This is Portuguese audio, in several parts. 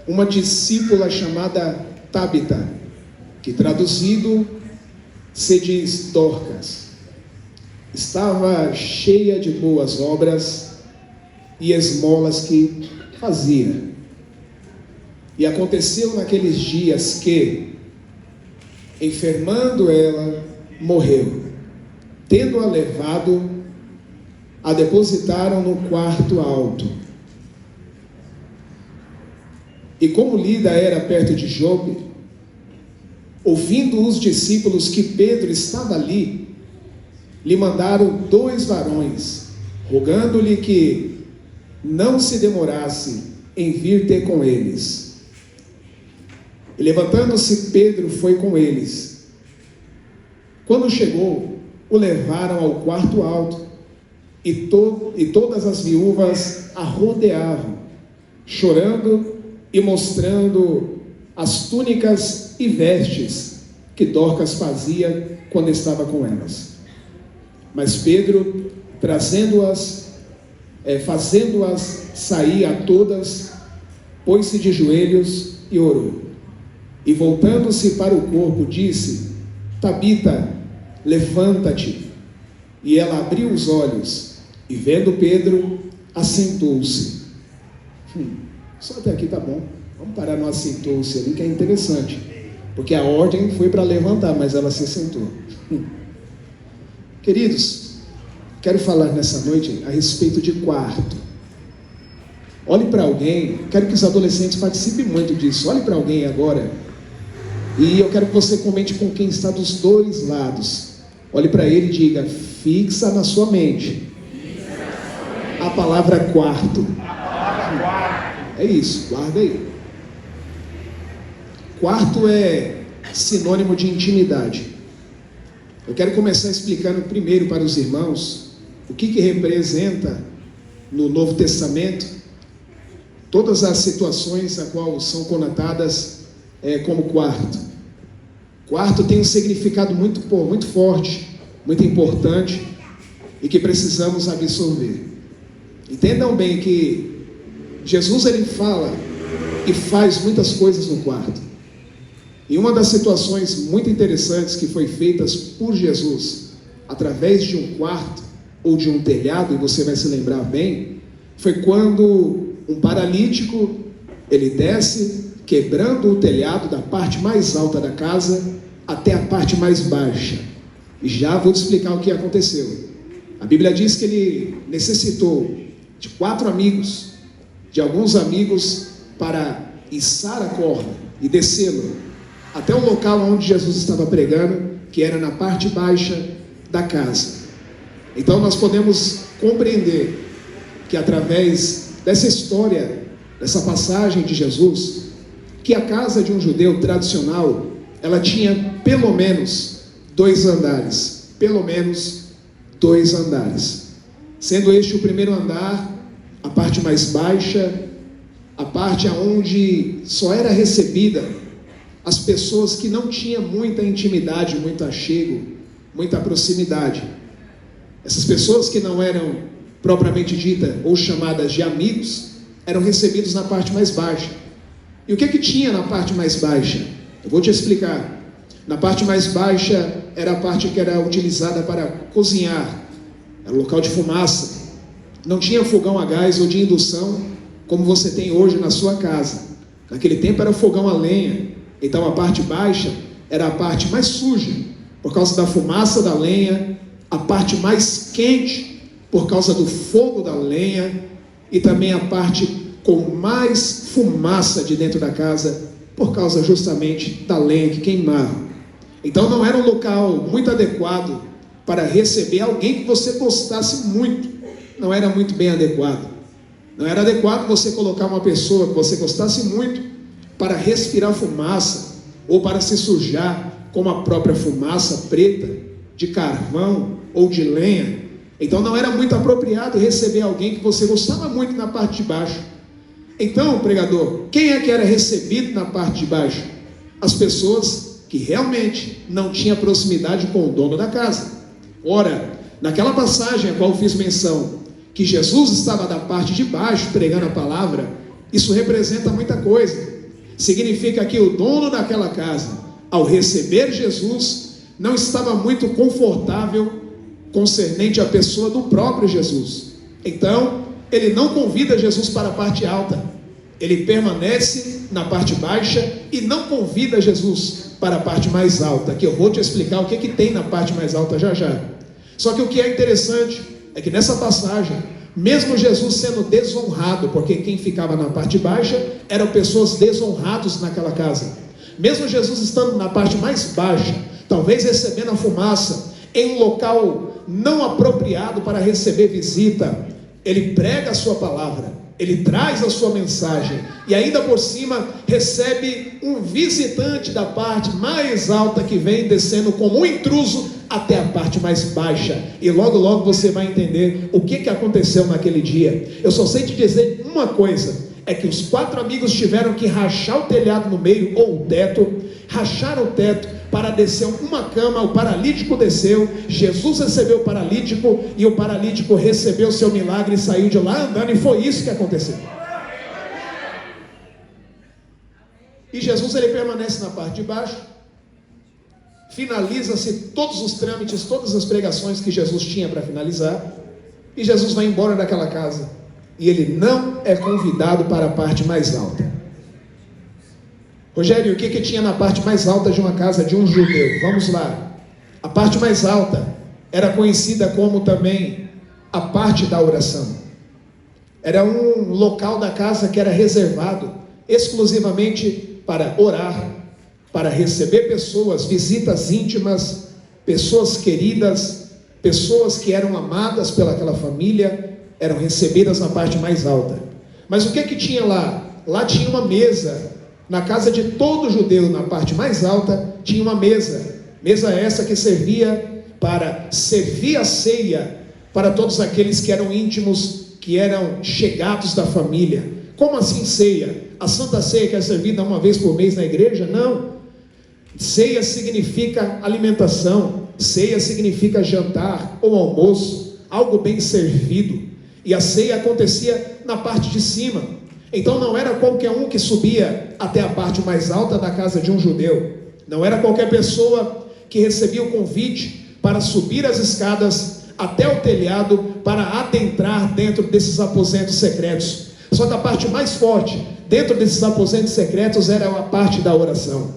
uma discípula chamada Tabita, que traduzido se diz Dorcas. Estava cheia de boas obras e esmolas que fazia. E aconteceu naqueles dias que, enfermando ela, morreu. Tendo-a levado, a depositaram no quarto alto. E como Lida era perto de Jope, ouvindo os discípulos que Pedro estava ali, lhe mandaram 2 varões, rogando-lhe que não se demorasse em vir ter com eles. E levantando-se, Pedro foi com eles. Quando chegou, o levaram ao quarto alto, e todas as viúvas a rodeavam, chorando e mostrando as túnicas e vestes que Dorcas fazia quando estava com elas. Mas Pedro, fazendo-as sair a todas, pôs-se de joelhos e orou. E voltando-se para o corpo, disse: Tabita, levanta-te. E ela abriu os olhos, e vendo Pedro, assentou-se. Só até aqui tá bom. Vamos parar no assentou-se ali, que é interessante. Porque a ordem foi para levantar, mas ela se sentou. Queridos, quero falar nessa noite a respeito de quarto. Olhe para alguém, quero que os adolescentes participem muito disso. Olhe para alguém agora, e eu quero que você comente com quem está dos dois lados. Olhe para ele e diga: fixa na sua mente a palavra quarto. É isso, guarda aí. Quarto é sinônimo de intimidade. Eu quero começar explicando primeiro para os irmãos o que representa no Novo Testamento todas as situações a qual são conotadas como quarto. Quarto tem um significado muito forte, muito importante, e que precisamos absorver. Entendam bem que Jesus, ele fala e faz muitas coisas no quarto. E uma das situações muito interessantes que foi feitas por Jesus, através de um quarto ou de um telhado, e você vai se lembrar bem, foi quando um paralítico, ele desce, quebrando o telhado da parte mais alta da casa até a parte mais baixa. E já vou te explicar o que aconteceu. A Bíblia diz que ele necessitou de 4 amigos, de alguns amigos, para içar a corda e descê-lo até o local onde Jesus estava pregando, que era na parte baixa da casa. Então nós podemos compreender que através dessa história, dessa passagem de Jesus, que a casa de um judeu tradicional, ela tinha pelo menos 2 andares, pelo menos 2 andares, sendo este o primeiro andar, a parte mais baixa, a parte onde só era recebida as pessoas que não tinham muita intimidade, muito achego, muita proximidade. Essas pessoas que não eram propriamente dita ou chamadas de amigos, eram recebidos na parte mais baixa. E o que tinha na parte mais baixa? Eu vou te explicar. Na parte mais baixa era a parte que era utilizada para cozinhar, era o local de fumaça. Não tinha fogão a gás ou de indução como você tem hoje na sua casa. Naquele tempo era fogão a lenha. Então a parte baixa era a parte mais suja, por causa da fumaça da lenha, a parte mais quente, por causa do fogo da lenha, e também a parte com mais fumaça de dentro da casa, por causa justamente da lenha que queimava. Então não era um local muito adequado para receber alguém que você gostasse muito. Não era muito bem adequado. Não era adequado você colocar uma pessoa que você gostasse muito para respirar fumaça, ou para se sujar com a própria fumaça preta, de carvão ou de lenha. Então não era muito apropriado receber alguém que você gostava muito na parte de baixo. Então, pregador, quem é que era recebido na parte de baixo? As pessoas que realmente não tinham proximidade com o dono da casa. Ora, naquela passagem a qual fiz menção, que Jesus estava da parte de baixo pregando a palavra, isso representa muita coisa. Significa que o dono daquela casa, ao receber Jesus, não estava muito confortável concernente à pessoa do próprio Jesus. Então, ele não convida Jesus para a parte alta, ele permanece na parte baixa e não convida Jesus para a parte mais alta, que eu vou te explicar o que tem na parte mais alta já já. Só que o que é interessante é que nessa passagem, mesmo Jesus sendo desonrado, porque quem ficava na parte baixa eram pessoas desonradas naquela casa, mesmo Jesus estando na parte mais baixa, talvez recebendo a fumaça, em um local não apropriado para receber visita, ele prega a sua palavra, ele traz a sua mensagem, e ainda por cima recebe um visitante da parte mais alta que vem descendo como um intruso até a parte mais baixa, e logo logo você vai entender o que aconteceu naquele dia. Eu só sei te dizer uma coisa, é que os 4 amigos tiveram que rachar o telhado no meio, ou o teto, racharam o teto para descer uma cama, o paralítico desceu, Jesus recebeu o paralítico, e o paralítico recebeu seu milagre e saiu de lá andando, e foi isso que aconteceu. E Jesus, ele permanece na parte de baixo, finaliza-se todos os trâmites, todas as pregações que Jesus tinha para finalizar, e Jesus vai embora daquela casa, e ele não é convidado para a parte mais alta. Rogério, o que tinha na parte mais alta de uma casa de um judeu? Vamos lá. A parte mais alta era conhecida como também a parte da oração. Era um local da casa que era reservado exclusivamente para orar, para receber pessoas, visitas íntimas, pessoas queridas, pessoas que eram amadas pelaquela família, eram recebidas na parte mais alta. Mas o que tinha lá? Lá tinha uma mesa. Na casa de todo judeu, na parte mais alta, tinha uma mesa. Mesa essa que servia para servir a ceia para todos aqueles que eram íntimos, que eram chegados da família. Como assim ceia? A Santa Ceia que é servida uma vez por mês na igreja? Não. Ceia significa alimentação. Ceia significa jantar ou almoço, algo bem servido. E a ceia acontecia na parte de cima. Então não era qualquer um que subia até a parte mais alta da casa de um judeu. Não era qualquer pessoa que recebia o convite para subir as escadas até o telhado para adentrar dentro desses aposentos secretos. Só que a parte mais forte dentro desses aposentos secretos era a parte da oração.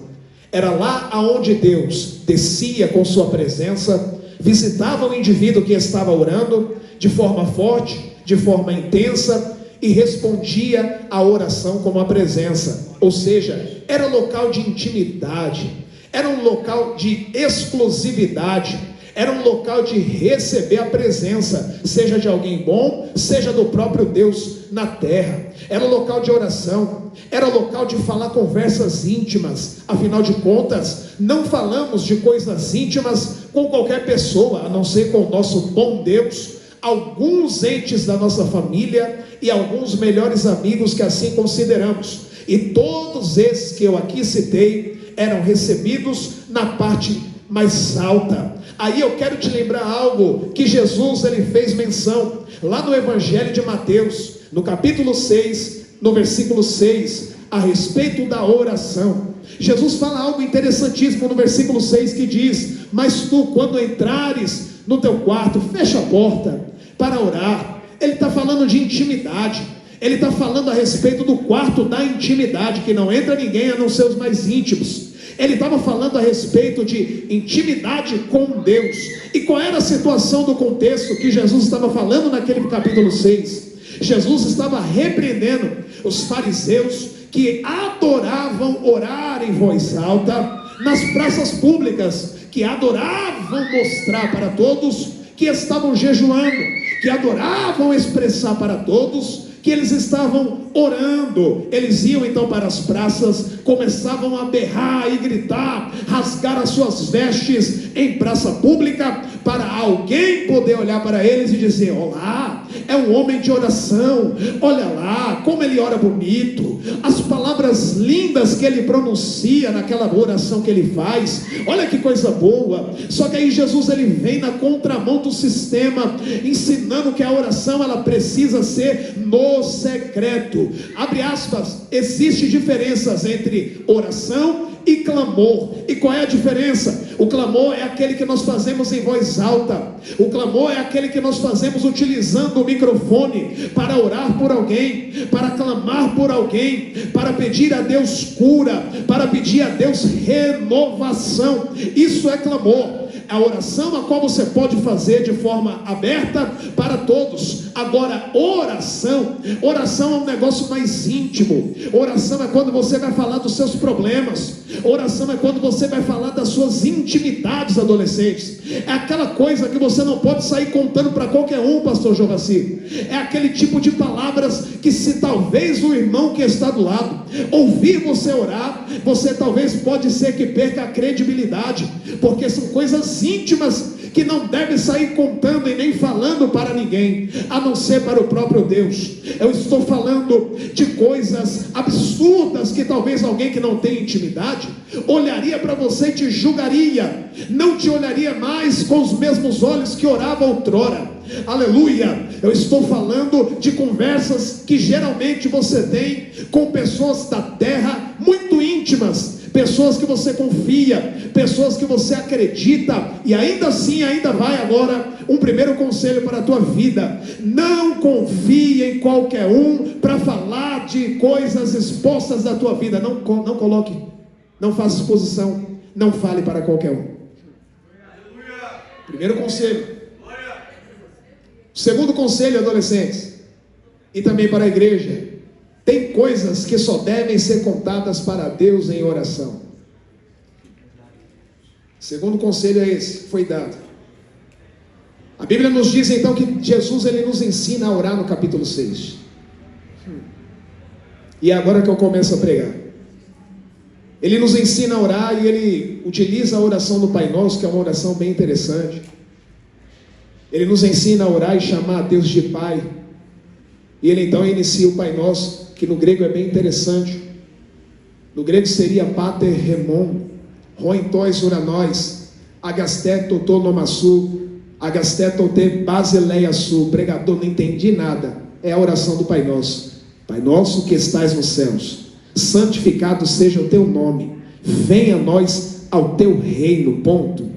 Era lá aonde Deus descia com sua presença, visitava o indivíduo que estava orando de forma forte, de forma intensa, e respondia à oração com a presença. Ou seja, era um local de intimidade, era um local de exclusividade, era um local de receber a presença, seja de alguém bom, seja do próprio Deus na terra. Era um local de oração, era um local de falar conversas íntimas. Afinal de contas, não falamos de coisas íntimas com qualquer pessoa, a não ser com o nosso bom Deus, alguns entes da nossa família e alguns melhores amigos que assim consideramos, e todos esses que eu aqui citei eram recebidos na parte mais alta. Aí eu quero te lembrar algo que Jesus ele fez menção lá no Evangelho de Mateus, no capítulo 6, no versículo 6, a respeito da oração. Jesus fala algo interessantíssimo no versículo 6 que diz: mas tu, quando entrares no teu quarto, fecha a porta para orar. Ele está falando de intimidade, ele está falando a respeito do quarto da intimidade, que não entra ninguém a não ser os mais íntimos. Ele estava falando a respeito de intimidade com Deus. E qual era a situação do contexto que Jesus estava falando naquele capítulo 6? Jesus estava repreendendo os fariseus que adoravam orar em voz alta nas praças públicas, que adoravam mostrar para todos que estavam jejuando, que adoravam expressar para todos que eles estavam orando. Eles iam então para as praças, começavam a berrar e gritar, rasgar as suas vestes em praça pública, para alguém poder olhar para eles e dizer: olá, é um homem de oração, olha lá, como ele ora bonito, as palavras lindas que ele pronuncia naquela oração que ele faz, olha que coisa boa. Só que aí Jesus, ele vem na contramão do sistema, ensinando que a oração, ela precisa ser no secreto. Abre aspas, existe diferenças entre oração e clamor. E qual é a diferença? O clamor é aquele que nós fazemos em voz alta. O clamor é aquele que nós fazemos utilizando o microfone para orar por alguém, para clamar por alguém, para pedir a Deus cura, para pedir a Deus renovação. Isso é clamor. A oração a qual você pode fazer de forma aberta para todos. Agora, oração é um negócio mais íntimo. Oração é quando você vai falar dos seus problemas. Oração é quando você vai falar das suas intimidades, adolescentes. É aquela coisa que você não pode sair contando para qualquer um, pastor Jovacir. É aquele tipo de palavras que, se talvez o irmão que está do lado ouvir você orar, você talvez pode ser que perca a credibilidade, porque são coisas íntimas que não deve sair contando e nem falando para ninguém, a não ser para o próprio Deus. Eu estou falando de coisas absurdas que talvez alguém que não tem intimidade olharia para você e te julgaria, não te olharia mais com os mesmos olhos que orava outrora. Aleluia. Eu estou falando de conversas que geralmente você tem com pessoas da terra, muito íntimas, pessoas que você confia, pessoas que você acredita, e ainda assim, ainda vai agora um primeiro conselho para a tua vida: não confie em qualquer um para falar de coisas expostas da tua vida. Não coloque, não faça exposição, não fale para qualquer um. Primeiro conselho. Segundo conselho, adolescentes, e também para a igreja: tem coisas que só devem ser contadas para Deus em oração. Segundo conselho é esse, foi dado. A Bíblia nos diz então que Jesus, ele nos ensina a orar no capítulo 6. E é agora que eu começo a pregar. Ele nos ensina a orar e ele utiliza a oração do Pai Nosso, que é uma oração bem interessante. Ele nos ensina a orar e chamar a Deus de Pai. E ele então inicia o Pai Nosso, que no grego é bem interessante. No grego seria Pater Remon, Roentois Uranóis, Agasteto Tonomassu, Agasteto Te Basileiasu. Pregador, não entendi nada. É a oração do Pai Nosso. Pai Nosso que estais nos céus, santificado seja o teu nome. Venha a nós ao teu reino, ponto.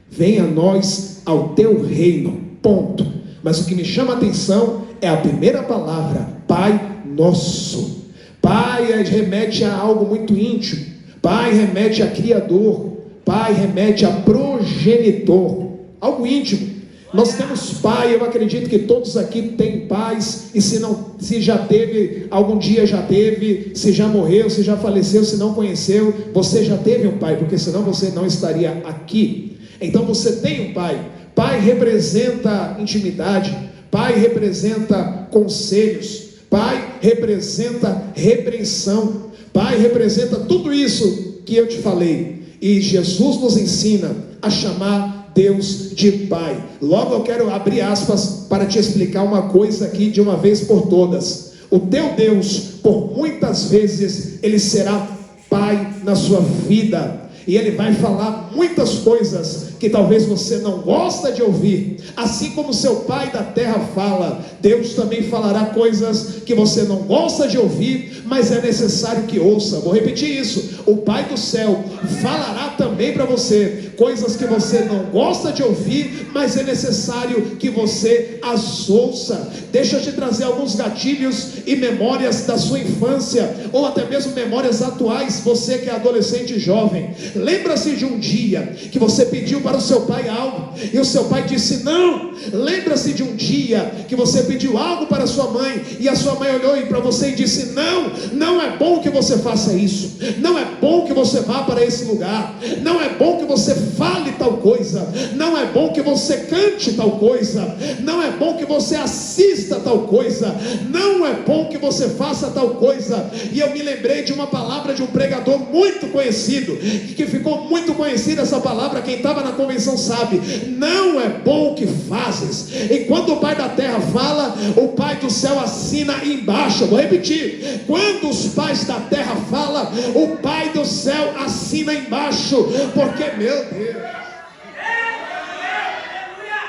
Venha a nós ao teu reino, ponto. Mas o que me chama a atenção é a primeira palavra, Pai Nosso. Pai remete a algo muito íntimo. Pai remete a Criador. Pai remete a progenitor. Algo íntimo. Nós temos pai, eu acredito que todos aqui têm pais, e se já teve, algum dia já teve, se já morreu, se já faleceu, se não conheceu, você já teve um pai, porque senão você não estaria aqui. Então você tem um pai. Pai representa intimidade, pai representa conselhos, pai representa repreensão, pai representa tudo isso que eu te falei. E Jesus nos ensina a chamar Deus de Pai. Logo eu quero abrir aspas para te explicar uma coisa aqui de uma vez por todas. O teu Deus, por muitas vezes, ele será Pai na sua vida, e ele vai falar muitas coisas que talvez você não gosta de ouvir. Assim como seu pai da terra fala, Deus também falará coisas que você não gosta de ouvir, mas é necessário que ouça. Vou repetir isso: o Pai do céu falará também para você coisas que você não gosta de ouvir, mas é necessário que você as ouça. Deixa eu te trazer alguns gatilhos e memórias da sua infância, ou até mesmo memórias atuais. Você que é adolescente e jovem, lembra-se de um dia que você pediu para o seu pai algo, e o seu pai disse não. Lembra-se de um dia que você pediu algo para a sua mãe, e a sua mãe olhou para você e disse não, não é bom que você faça isso, não é bom que você vá para esse lugar, não é bom que você fale tal coisa, não é bom que você cante tal coisa, não é bom que você assista tal coisa, não é bom que você faça tal coisa. E eu me lembrei de uma palavra de um pregador muito conhecido, que ficou muito conhecida essa palavra. Quem estava na convenção sabe, não é bom o que fazes. E quando o Pai da terra fala, o Pai do céu assina embaixo. Vou repetir, quando os pais da terra falam, o Pai do céu assina embaixo, porque, meu Deus,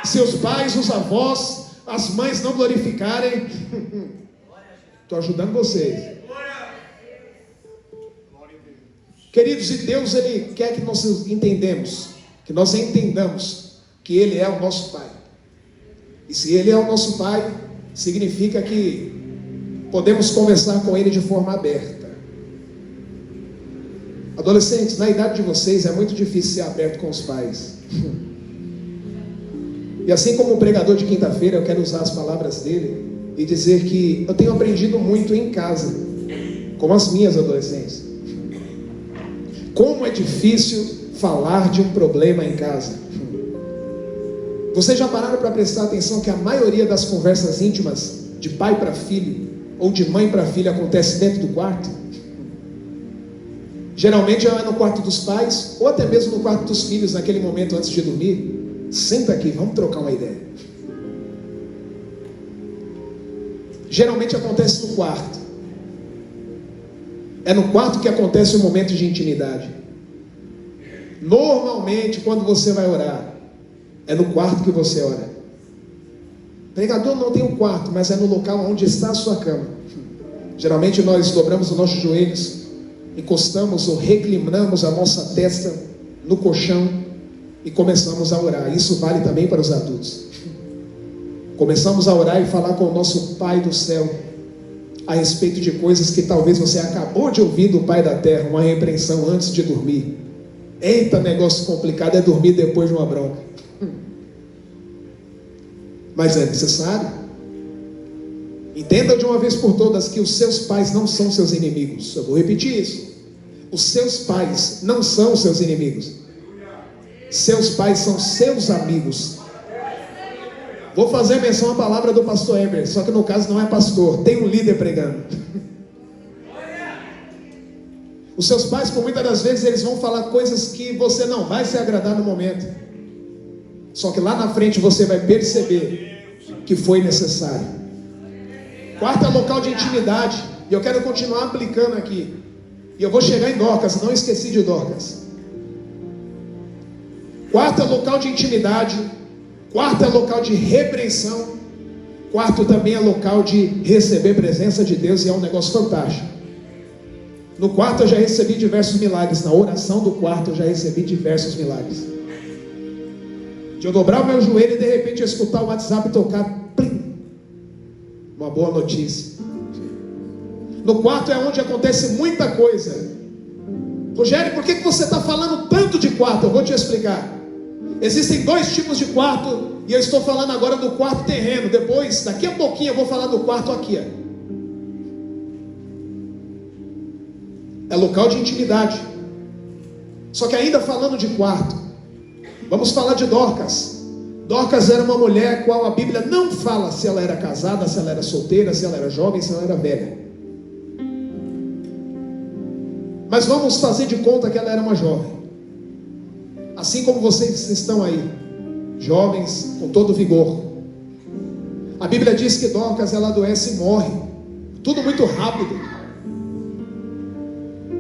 se os pais, os avós, as mães não glorificarem, estou ajudando vocês. Queridos, e Deus, Ele quer que nós entendamos, que nós entendamos que Ele é o nosso Pai. E se Ele é o nosso Pai, significa que podemos conversar com Ele de forma aberta. Adolescentes, na idade de vocês é muito difícil ser aberto com os pais. E assim como o pregador de quinta-feira, eu quero usar as palavras dele e dizer que eu tenho aprendido muito em casa, com as minhas adolescentes. Como é difícil falar de um problema em casa. Vocês já pararam para prestar atenção que a maioria das conversas íntimas de pai para filho ou de mãe para filho acontece dentro do quarto? Geralmente é no quarto dos pais ou até mesmo no quarto dos filhos, naquele momento antes de dormir. Senta aqui, vamos trocar uma ideia. Geralmente acontece no quarto. É no quarto que acontece o momento de intimidade. Normalmente, quando você vai orar, é no quarto que você ora. Pregador não tem um quarto, mas é no local onde está a sua cama. Geralmente nós dobramos os nossos joelhos, encostamos ou reclinamos a nossa testa no colchão e começamos a orar. Isso vale também para os adultos. Começamos a orar e falar com o nosso Pai do céu a respeito de coisas que talvez você acabou de ouvir do Pai da terra, uma repreensão antes de dormir. Eita, negócio complicado é dormir depois de uma bronca. Mas é necessário. Entenda de uma vez por todas que os seus pais não são seus inimigos. Eu vou repetir isso. Os seus pais não são seus inimigos. Seus pais são seus amigos. Vou fazer menção à palavra do pastor Heber, só que no caso não é pastor, tem um líder pregando. Os seus pais, por muitas das vezes, eles vão falar coisas que você não vai se agradar no momento. Só que lá na frente você vai perceber que foi necessário. Quarto é local de intimidade, e eu quero continuar aplicando aqui. E eu vou chegar em Dorcas, não esqueci de Dorcas. Quarto é local de intimidade. Quarto é local de repreensão. Quarto também é local de receber presença de Deus, e é um negócio fantástico. No quarto eu já recebi diversos milagres. Na oração do quarto eu já recebi diversos milagres. De eu dobrar o meu joelho e de repente eu escutar o WhatsApp tocar, plim, uma boa notícia. No quarto é onde acontece muita coisa. Rogério, por que você está falando tanto de quarto? Eu vou te explicar. Existem dois tipos de quarto, e eu estou falando agora do quarto terreno. Depois, daqui a pouquinho eu vou falar do quarto aqui. É local de intimidade. Só que ainda falando de quarto, vamos falar de Dorcas. Dorcas era uma mulher a qual a Bíblia não fala se ela era casada, se ela era solteira, se ela era jovem, se ela era velha. Mas vamos fazer de conta que ela era uma jovem. Assim como vocês estão aí, jovens, com todo vigor. A Bíblia diz que Dorcas, ela adoece e morre. Tudo muito rápido.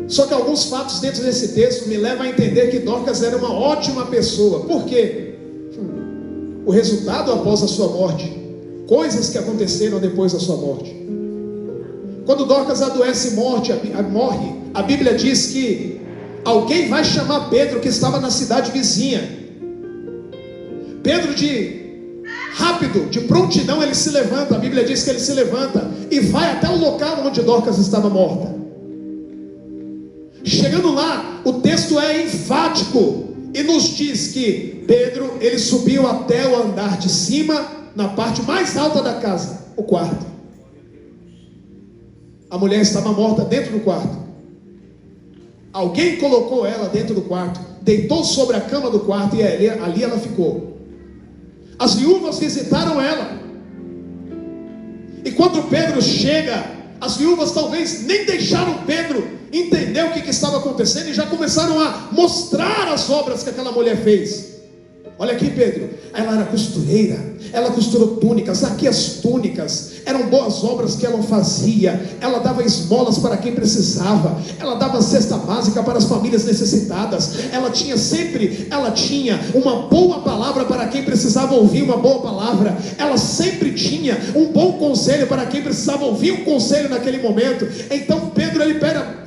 Só que alguns fatos dentro desse texto me levam a entender que Dorcas era uma ótima pessoa. Por quê? O resultado após a sua morte. Coisas que aconteceram depois da sua morte. Quando Dorcas adoece e morre, a Bíblia diz que alguém vai chamar Pedro, que estava na cidade vizinha. Pedro, de prontidão, ele se levanta. A Bíblia diz que ele se levanta e vai até o local onde Dorcas estava morta. Chegando lá, o texto é enfático e nos diz que Pedro, ele subiu até o andar de cima, na parte mais alta da casa, o quarto. A mulher estava morta dentro do quarto. Alguém colocou ela dentro do quarto, deitou sobre a cama do quarto e ali ela ficou. As viúvas visitaram ela. E quando Pedro chega, as viúvas talvez nem deixaram Pedro entender o que estava acontecendo e já começaram a mostrar as obras que aquela mulher fez. Olha aqui, Pedro, ela era costureira, ela costurou túnicas. Aqui as túnicas eram boas obras que ela fazia. Ela dava esmolas para quem precisava, ela dava cesta básica para as famílias necessitadas. Ela tinha uma boa palavra para quem precisava ouvir uma boa palavra. Ela sempre tinha um bom conselho para quem precisava ouvir um conselho naquele momento. Então Pedro, para.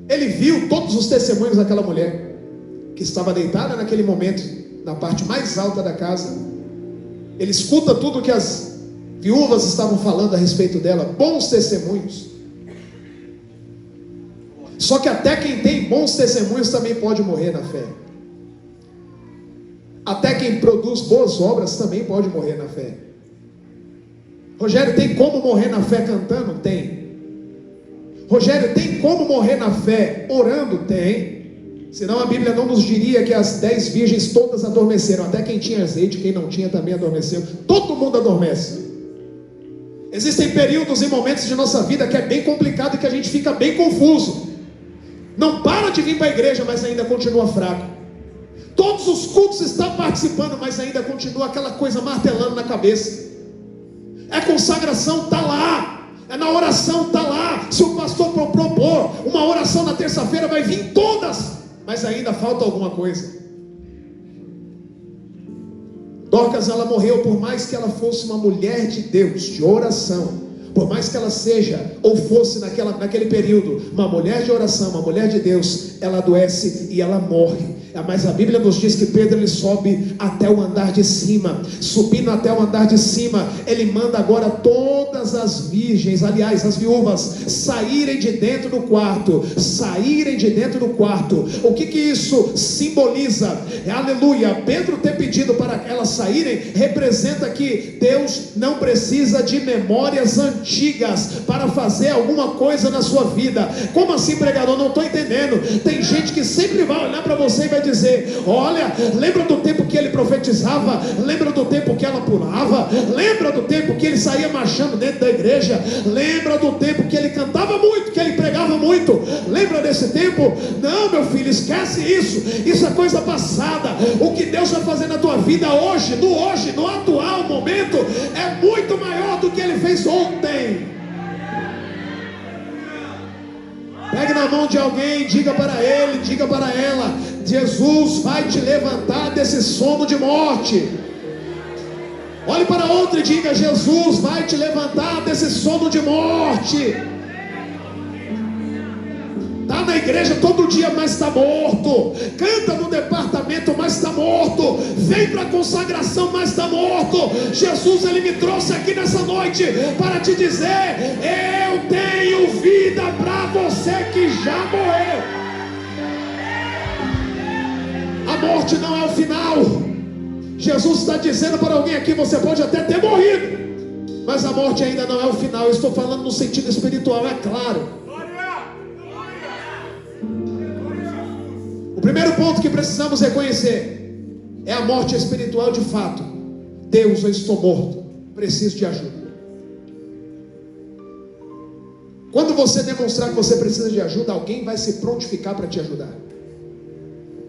Ele viu todos os testemunhos daquela mulher que estava deitada naquele momento na parte mais alta da casa. Ele escuta tudo que as viúvas estavam falando a respeito dela, bons testemunhos. Só que até quem tem bons testemunhos também pode morrer na fé. Até quem produz boas obras também pode morrer na fé. Rogério, tem como morrer na fé cantando? Tem. Rogério, tem como morrer na fé orando? Tem. Senão a Bíblia não nos diria que as 10 virgens todas adormeceram. Até quem tinha azeite, quem não tinha também adormeceu. Todo mundo adormece. Existem períodos e momentos de nossa vida que é bem complicado e que a gente fica bem confuso. Não para de vir para a igreja, mas ainda continua fraco. Todos os cultos está participando, mas ainda continua aquela coisa martelando na cabeça. É consagração, está lá. É na oração, está lá. Se o pastor propor uma oração na terça-feira, vai vir todas, mas ainda falta alguma coisa. Dorcas, ela morreu, por mais que ela fosse uma mulher de Deus, de oração, por mais que ela seja, ou fosse naquele período, uma mulher de oração, uma mulher de Deus, ela adoece e ela morre. Mas a Bíblia nos diz que Pedro, ele sobe até o andar de cima. Subindo até o andar de cima, ele manda agora todas as virgens, aliás, as viúvas, saírem de dentro do quarto. Saírem de dentro do quarto. O que isso simboliza? Aleluia. Pedro ter pedido para elas saírem representa que Deus não precisa de memórias antigas para fazer alguma coisa na sua vida. Como assim, pregador? Não estou entendendo. Tem gente que sempre vai olhar para você e vai dizer: olha, lembra do tempo que ele profetizava? Lembra do tempo que ela pulava? Lembra do tempo que ele saía marchando dentro da igreja? Lembra do tempo que ele cantava muito, que ele pregava muito? Lembra desse tempo? Não, meu filho, esquece isso. Isso é coisa passada. O que Deus vai fazer na tua vida hoje, no atual momento, é muito maior do que ele fez ontem. Pegue na mão de alguém, diga para ele, diga para ela: Jesus vai te levantar desse sono de morte. Olhe para outro e diga: Jesus vai te levantar desse sono de morte. Está na igreja todo dia, mas está morto. Canta no departamento, mas está morto. Vem para a consagração, mas está morto. Jesus, ele me trouxe aqui nessa noite para te dizer: eu tenho vida para você que já morreu. A morte não é o final. Jesus está dizendo para alguém aqui: você pode até ter morrido, mas a morte ainda não é o final. Eu estou falando no sentido espiritual, é claro. O primeiro ponto que precisamos reconhecer é a morte espiritual de fato. Deus, eu estou morto, preciso de ajuda. Quando você demonstrar que você precisa de ajuda, alguém vai se prontificar para te ajudar.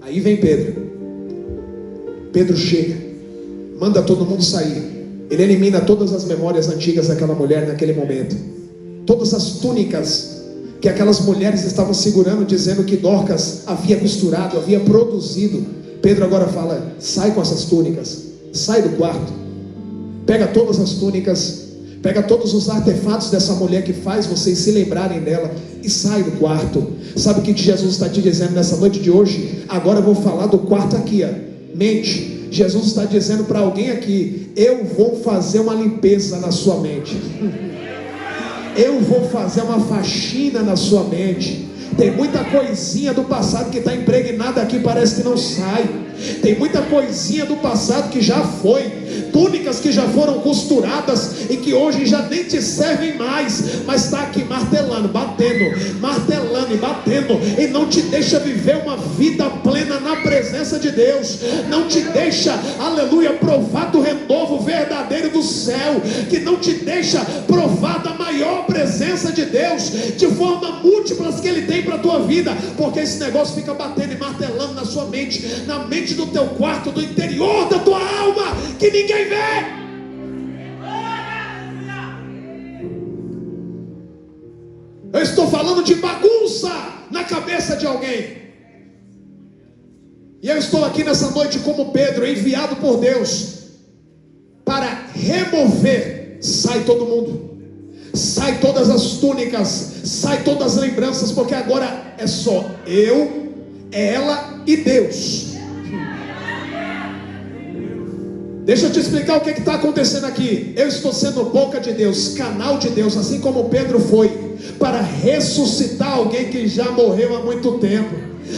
Aí vem Pedro. Pedro chega, manda todo mundo sair. Ele elimina todas as memórias antigas daquela mulher naquele momento. Todas as túnicas que aquelas mulheres estavam segurando, dizendo que Dorcas havia costurado, havia produzido. Pedro agora fala: sai com essas túnicas, sai do quarto, pega todas as túnicas, pega todos os artefatos dessa mulher que faz vocês se lembrarem dela, e sai do quarto. Sabe o que Jesus está te dizendo nessa noite de hoje? Agora eu vou falar do quarto aqui, ó. Mente. Jesus está dizendo para alguém aqui: eu vou fazer uma limpeza na sua mente. Eu vou fazer uma faxina na sua mente. Tem muita coisinha do passado que está impregnada aqui, parece que não sai. Tem muita coisinha do passado que já foi, túnicas que já foram costuradas e que hoje já nem te servem mais, mas está aqui martelando, martelando e batendo, e não te deixa viver uma vida plena na presença de Deus, não te deixa, aleluia, provar do renovo verdadeiro do céu, que não te deixa provar da maior presença presença de Deus de forma múltiplas que Ele tem para a tua vida, porque esse negócio fica batendo e martelando na sua mente, na mente do teu quarto, do interior da tua alma, que ninguém vê. Eu estou falando de bagunça na cabeça de alguém. E eu estou aqui nessa noite como Pedro, enviado por Deus para remover. Sai todo mundo, sai todas as túnicas, sai todas as lembranças, porque agora é só eu, ela e Deus. Deixa eu te explicar o que está acontecendo aqui. Eu estou sendo boca de Deus, canal de Deus, assim como Pedro foi, para ressuscitar alguém que já morreu há muito tempo,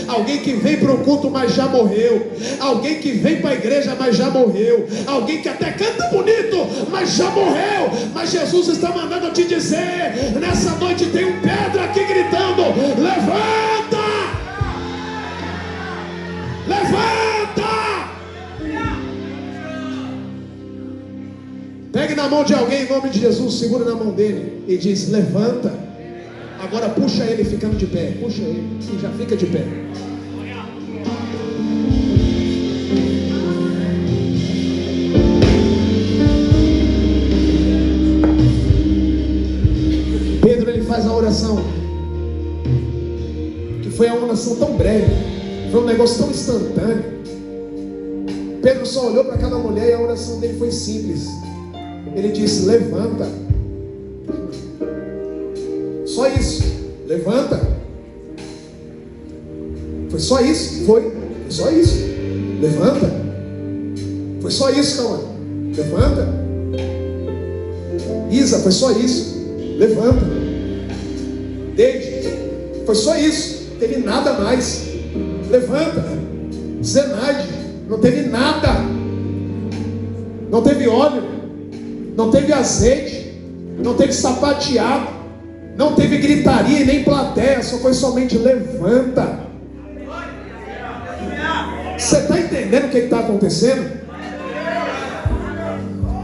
alguém que vem para o culto mas já morreu, alguém que vem para a igreja mas já morreu, alguém que até canta bonito mas já morreu. Mas Jesus está mandando te dizer, nessa noite tem um Pedro aqui gritando: levanta, levanta. Pegue na mão de alguém em nome de Jesus, segura na mão dele e diz: levanta. Agora puxa ele ficando de pé, puxa ele e já fica de pé. Pedro, ele faz a oração, que foi uma oração tão breve, foi um negócio tão instantâneo. Pedro só olhou para aquela mulher e a oração dele foi simples. Ele disse: levanta. Só isso, levanta. Foi só isso, foi só isso, levanta. Foi só isso, Cauã, levanta. Isa, foi só isso, levanta. Deide, foi só isso, não teve nada mais, levanta. Zenaide, não teve nada, não teve óleo, não teve azeite, não teve sapateado, não teve gritaria e nem plateia, só foi somente levanta. Você está entendendo o que está acontecendo?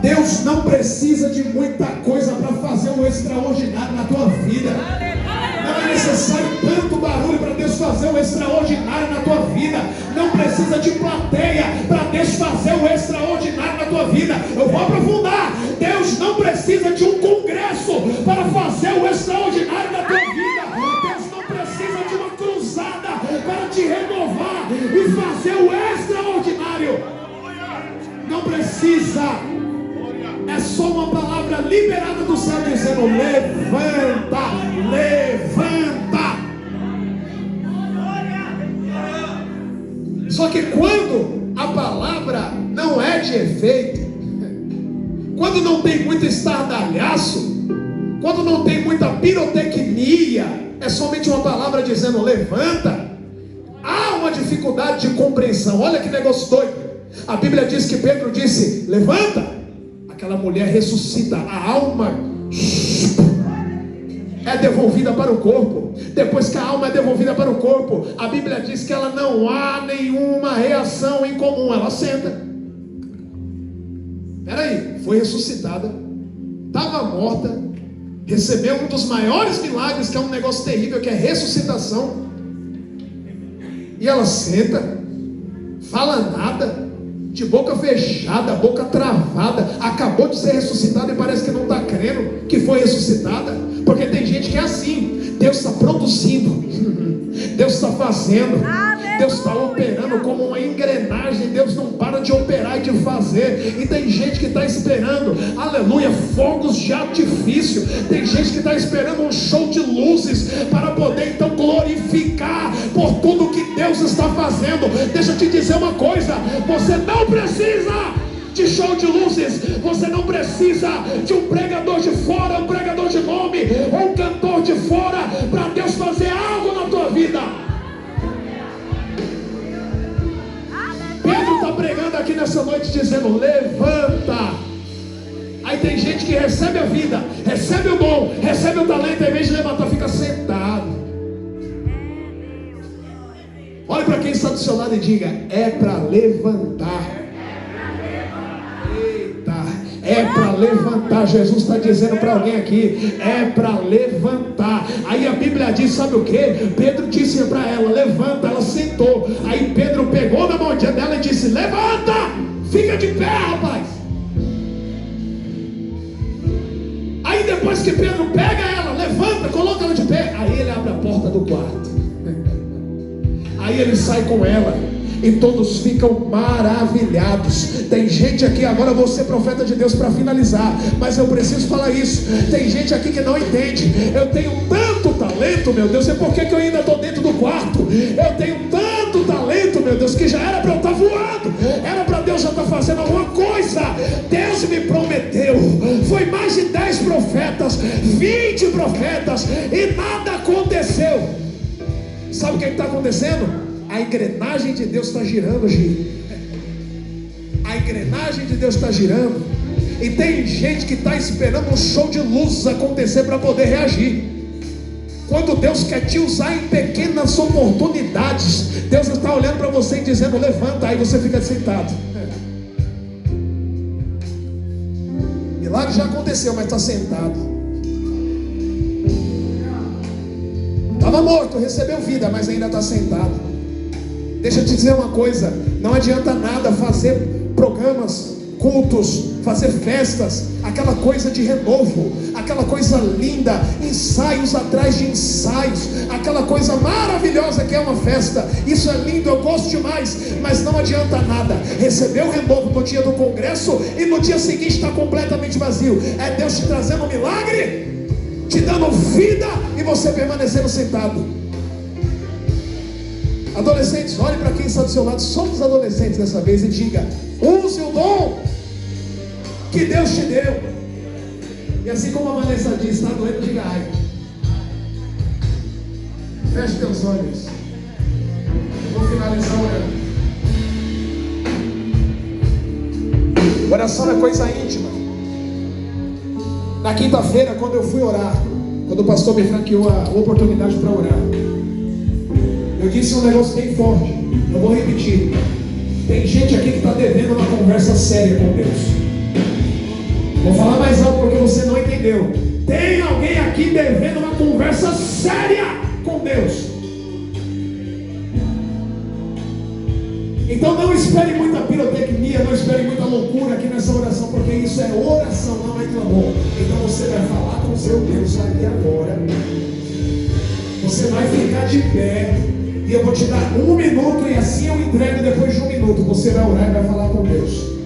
Deus não precisa de muita coisa para fazer o extraordinário na tua vida. Não é necessário tanto barulho para Deus fazer o extraordinário na tua vida. Não precisa de plateia para Deus fazer o extraordinário na tua vida. Eu vou aprofundar. Deus não precisa de um congresso para fazer o extraordinário na tua vida. Deus não precisa de uma cruzada para te renovar e fazer o extraordinário. Não precisa. É só uma palavra liberada do céu dizendo: levanta, levanta. Só que quando a palavra não é de efeito, quando não tem muito estardalhaço, quando não tem muita pirotecnia, é somente uma palavra dizendo levanta, há uma dificuldade de compreensão. Olha que negócio doido. A Bíblia diz que Pedro disse: levanta. Aquela mulher ressuscita, a alma é devolvida para o corpo. Depois que a alma é devolvida para o corpo, a Bíblia diz que ela não há nenhuma reação em comum. Ela senta. Peraí, foi ressuscitada, estava morta, recebeu um dos maiores milagres, que é um negócio terrível, que é ressuscitação, e ela senta, fala nada, de boca fechada, boca travada, acabou de ser ressuscitada e parece que não está crendo que foi ressuscitada. Porque tem gente que é assim: Deus está produzindo, Deus está fazendo, Deus está operando como uma engrenagem. Deus não para de operar e de fazer. E tem gente que está esperando, aleluia, fogos de artifício. Tem gente que está esperando um show de luzes para poder então glorificar por tudo que Deus está fazendo. Deixa eu te dizer uma coisa: você não precisa de show de luzes, você não precisa de um pregador de fora, um pregador de nome, ou um cantor de fora, para Deus fazer algo na tua vida. Pedro está pregando aqui nessa noite dizendo: levanta. Aí tem gente que recebe a vida, recebe o dom, recebe o talento, em vez de levantar, fica sentado. Olhe para quem está do seu lado e diga: é para levantar. Eita, é para levantar. Jesus está dizendo para alguém aqui, é para levantar. Aí a Bíblia diz, sabe o que? Pedro disse para ela, levanta. Ela sentou. Aí Pedro pegou na mão dela e disse, levanta, fica de pé, rapaz. Aí depois que Pedro pega ela, levanta, coloca ela de pé, aí ele abre a porta do quarto. Aí ele sai com ela e todos ficam maravilhados. Tem gente aqui, agora eu vou ser profeta de Deus para finalizar, mas eu preciso falar isso. Tem gente aqui que não entende. Eu tenho tanto talento, meu Deus, é porque que eu ainda estou dentro do quarto. Eu tenho tanto talento, meu Deus, que já era para eu estar voando, era para Deus já estar fazendo alguma coisa. Deus me prometeu, foi mais de 10 profetas, 20 profetas, e nada aconteceu. Sabe o que está acontecendo? A engrenagem de Deus está girando, Gi. A engrenagem de Deus está girando. E tem gente que está esperando um show de luzes acontecer para poder reagir. Quando Deus quer te usar em pequenas oportunidades, Deus está olhando para você e dizendo, levanta. Aí você fica sentado. Milagre já aconteceu, mas está sentado. Estava morto, recebeu vida, mas ainda está sentado. Deixa eu te dizer uma coisa, não adianta nada fazer programas, cultos, fazer festas, aquela coisa de renovo, aquela coisa linda, ensaios atrás de ensaios, aquela coisa maravilhosa que é uma festa. Isso é lindo, eu gosto demais, mas não adianta nada. Receber o renovo no dia do congresso e no dia seguinte está completamente vazio. É Deus te trazendo um milagre, te dando vida e você permanecendo sentado. Adolescentes, olhe para quem está do seu lado. Somos adolescentes dessa vez e diga, use o dom que Deus te deu. E assim como a Vanessa diz, está doendo, diga ai. Feche teus olhos. Vou finalizar orando. Oração é coisa íntima. Na quinta-feira, quando eu fui orar, quando o pastor me franqueou a oportunidade para orar, eu disse um negócio bem forte, eu vou repetir. Tem gente aqui que está devendo uma conversa séria com Deus. Vou falar mais alto porque você não entendeu. Tem alguém aqui devendo uma conversa séria com Deus. Então não espere muita pirotecnia, não espere muita loucura aqui nessa oração, porque isso é oração, não é clamor. Então você vai falar com o seu Deus ali agora. Você vai ficar de pé. E eu vou te dar 1 minuto, e assim eu entrego depois de 1 minuto. Você vai orar e vai falar com Deus.